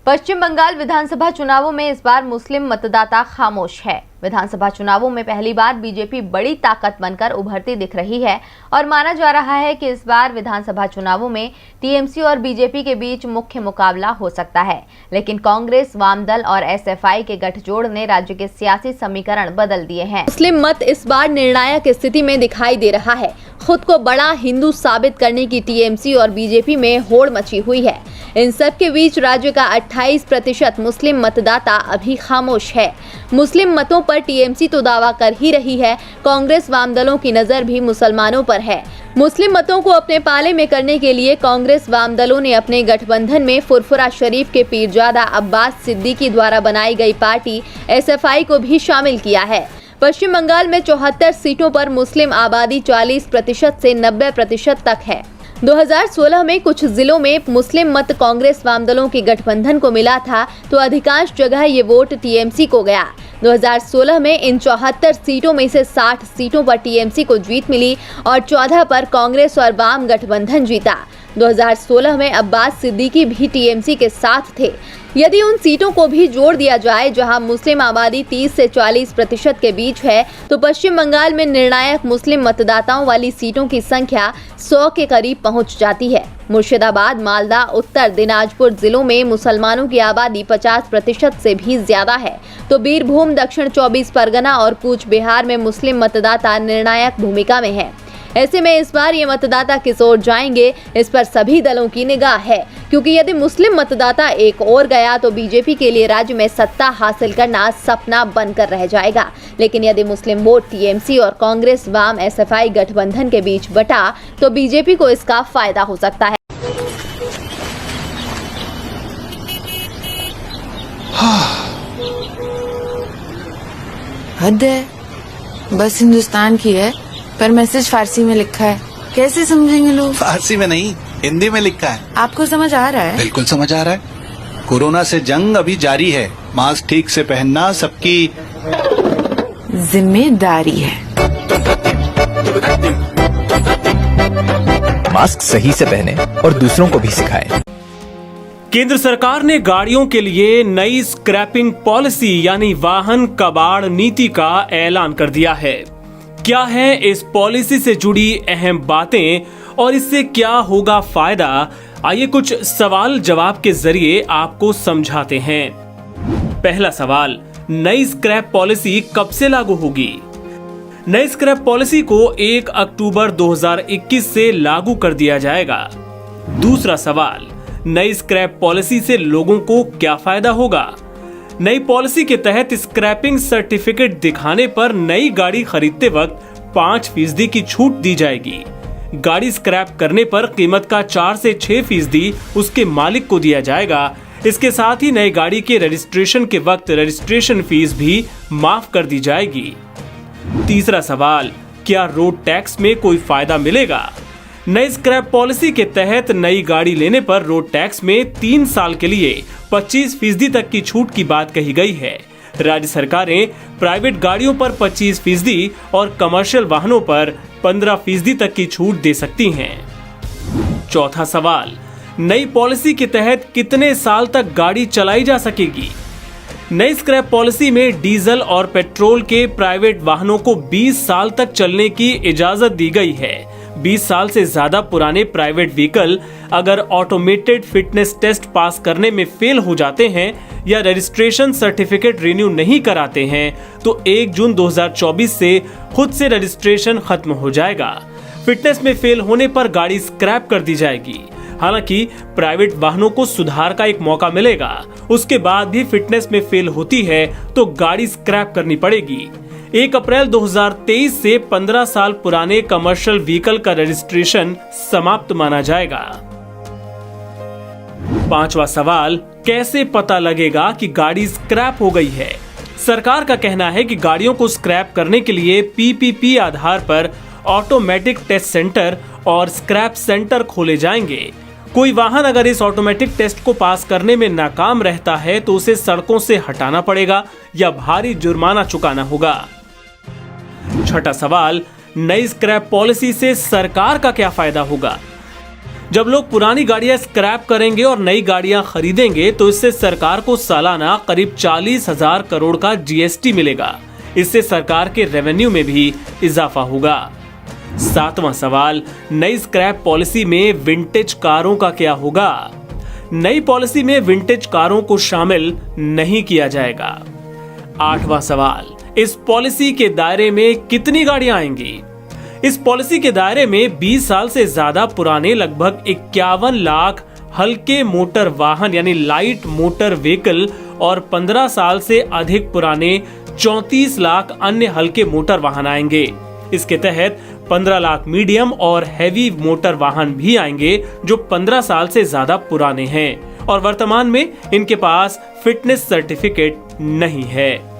पश्चिम बंगाल विधानसभा चुनावों में इस बार मुस्लिम मतदाता खामोश है। विधानसभा चुनावों में पहली बार बीजेपी बड़ी ताकत बनकर उभरती दिख रही है और माना जा रहा है कि इस बार विधानसभा चुनावों में टीएमसी और बीजेपी के बीच मुख्य मुकाबला हो सकता है। लेकिन कांग्रेस, वामदल और एसएफआई के गठजोड़ ने राज्य के सियासी समीकरण बदल दिए हैं। मुस्लिम मत इस बार निर्णायक स्थिति में दिखाई दे रहा है। खुद को बड़ा हिंदू साबित करने की टीएमसी और बीजेपी में होड़ मची हुई है। इन सब के बीच राज्य का 28% मुस्लिम मतदाता अभी खामोश है। मुस्लिम मतों पर टीएमसी तो दावा कर ही रही है, कांग्रेस वामदलों की नजर भी मुसलमानों पर है। मुस्लिम मतों को अपने पाले में करने के लिए कांग्रेस वामदलों ने अपने गठबंधन में फुरफुरा शरीफ के पीरजादा अब्बास सिद्दीकी द्वारा बनाई गई पार्टी एसएफआई को भी शामिल किया है। पश्चिम बंगाल में 74 सीटों पर मुस्लिम आबादी 40% से 90% तक है। 2016 में कुछ जिलों में मुस्लिम मत कांग्रेस वामदलों के गठबंधन को मिला था, तो अधिकांश जगह ये वोट टीएमसी को गया। 2016 में इन 74 सीटों में से 60 सीटों पर टीएमसी को जीत मिली और 14 पर कांग्रेस और वाम गठबंधन जीता। 2016 में अब्बास सिद्दीकी भी टीएमसी के साथ थे। यदि उन सीटों को भी जोड़ दिया जाए जहां मुस्लिम आबादी 30 से 40% के बीच है, तो पश्चिम बंगाल में निर्णायक मुस्लिम मतदाताओं वाली सीटों की संख्या 100 के करीब पहुंच जाती है। मुर्शिदाबाद, मालदा, उत्तर दिनाजपुर जिलों में मुसलमानों की आबादी 50% से भी ज्यादा है, तो बीरभूम, दक्षिण 24 परगना और कूच बिहार में मुस्लिम मतदाता निर्णायक भूमिका में है। ऐसे में इस बार ये मतदाता किस ओर जाएंगे, इस पर सभी दलों की निगाह है, क्योंकि यदि मुस्लिम मतदाता एक ओर गया तो बीजेपी के लिए राज्य में सत्ता हासिल करना सपना बनकर रह जाएगा। लेकिन यदि मुस्लिम वोट टीएमसी और कांग्रेस वाम एसएफआई गठबंधन के बीच बटा तो बीजेपी को इसका फायदा हो सकता है। हद है, बस हिंदुस्तान की है पर मैसेज फारसी में लिखा है, कैसे समझेंगे लोग? फारसी में नहीं, हिंदी में लिखा है। आपको समझ आ रहा है? बिल्कुल समझ आ रहा है। कोरोना से जंग अभी जारी है, मास्क ठीक से पहनना सबकी जिम्मेदारी है। मास्क सही से पहने और दूसरों को भी सिखाएं। केंद्र सरकार ने गाड़ियों के लिए नई स्क्रैपिंग पॉलिसी यानी वाहन कबाड़ नीति का ऐलान कर दिया है। क्या है इस पॉलिसी से जुड़ी अहम बातें और इससे क्या होगा फायदा, आइए कुछ सवाल जवाब के जरिए आपको समझाते हैं। पहला सवाल, नई स्क्रैप पॉलिसी कब से लागू होगी? नई स्क्रैप पॉलिसी को 1 अक्टूबर 2021 से लागू कर दिया जाएगा। दूसरा सवाल, नई स्क्रैप पॉलिसी से लोगों को क्या फायदा होगा? नई पॉलिसी के तहत स्क्रैपिंग सर्टिफिकेट दिखाने पर नई गाड़ी खरीदते वक्त 5% की छूट दी जाएगी। गाड़ी स्क्रैप करने पर कीमत का 4 से 6% उसके मालिक को दिया जाएगा। इसके साथ ही नई गाड़ी के रजिस्ट्रेशन के वक्त रजिस्ट्रेशन फीस भी माफ कर दी जाएगी। तीसरा सवाल, क्या रोड टैक्स में कोई फायदा मिलेगा? नई स्क्रैप पॉलिसी के तहत नई गाड़ी लेने पर रोड टैक्स में 3 साल के लिए 25% तक की छूट की बात कही गई है। राज्य सरकारें प्राइवेट गाड़ियों पर 25% और कमर्शियल वाहनों पर 15% तक की छूट दे सकती हैं। चौथा सवाल, नई पॉलिसी के तहत कितने साल तक गाड़ी चलाई जा सकेगी? नई स्क्रैप पॉलिसी में डीजल और पेट्रोल के प्राइवेट वाहनों को 20 साल तक चलने की इजाजत दी गई है। 20 साल से ज्यादा पुराने प्राइवेट व्हीकल अगर ऑटोमेटेड फिटनेस टेस्ट पास करने में फेल हो जाते हैं या रजिस्ट्रेशन सर्टिफिकेट रिन्यू नहीं कराते हैं तो 1 जून 2024 से खुद से रजिस्ट्रेशन खत्म हो जाएगा। फिटनेस में फेल होने पर गाड़ी स्क्रैप कर दी जाएगी। हालांकि प्राइवेट वाहनों को सुधार का एक मौका मिलेगा। उसके बाद भी फिटनेस में फेल होती है तो गाड़ी स्क्रैप करनी पड़ेगी। 1 अप्रैल 2023 से 15 साल पुराने कमर्शियल व्हीकल का रजिस्ट्रेशन समाप्त माना जाएगा। पांचवा सवाल, कैसे पता लगेगा कि गाड़ी स्क्रैप हो गई है? सरकार का कहना है कि गाड़ियों को स्क्रैप करने के लिए पीपीपी आधार पर ऑटोमेटिक टेस्ट सेंटर और स्क्रैप सेंटर खोले जाएंगे। कोई वाहन अगर इस ऑटोमेटिक टेस्ट को पास करने में नाकाम रहता है तो उसे सड़कों से हटाना पड़ेगा या भारी जुर्माना चुकाना होगा। छठा सवाल, नई स्क्रैप पॉलिसी से सरकार का क्या फायदा होगा? जब लोग पुरानी गाड़ियां स्क्रैप करेंगे और नई गाड़ियां खरीदेंगे तो इससे सरकार को सालाना करीब 40,000 करोड़ का जीएसटी मिलेगा। इससे सरकार के रेवेन्यू में भी इजाफा होगा। 7वां सवाल, नई स्क्रैप पॉलिसी में विंटेज कारों का क्या होगा? नई पॉलिसी में विंटेज कारों को शामिल नहीं किया जाएगा। 8वां सवाल, इस पॉलिसी के दायरे में कितनी गाड़ियां आएंगी? इस पॉलिसी के दायरे में 20 साल से ज्यादा पुराने लगभग 51 लाख हल्के मोटर वाहन यानी लाइट मोटर व्हीकल और 15 साल से अधिक पुराने 34 लाख अन्य हल्के मोटर वाहन आएंगे। इसके तहत 15 लाख मीडियम और हैवी मोटर वाहन भी आएंगे जो 15 साल से ज्यादा पुराने हैं और वर्तमान में इनके पास फिटनेस सर्टिफिकेट नहीं है।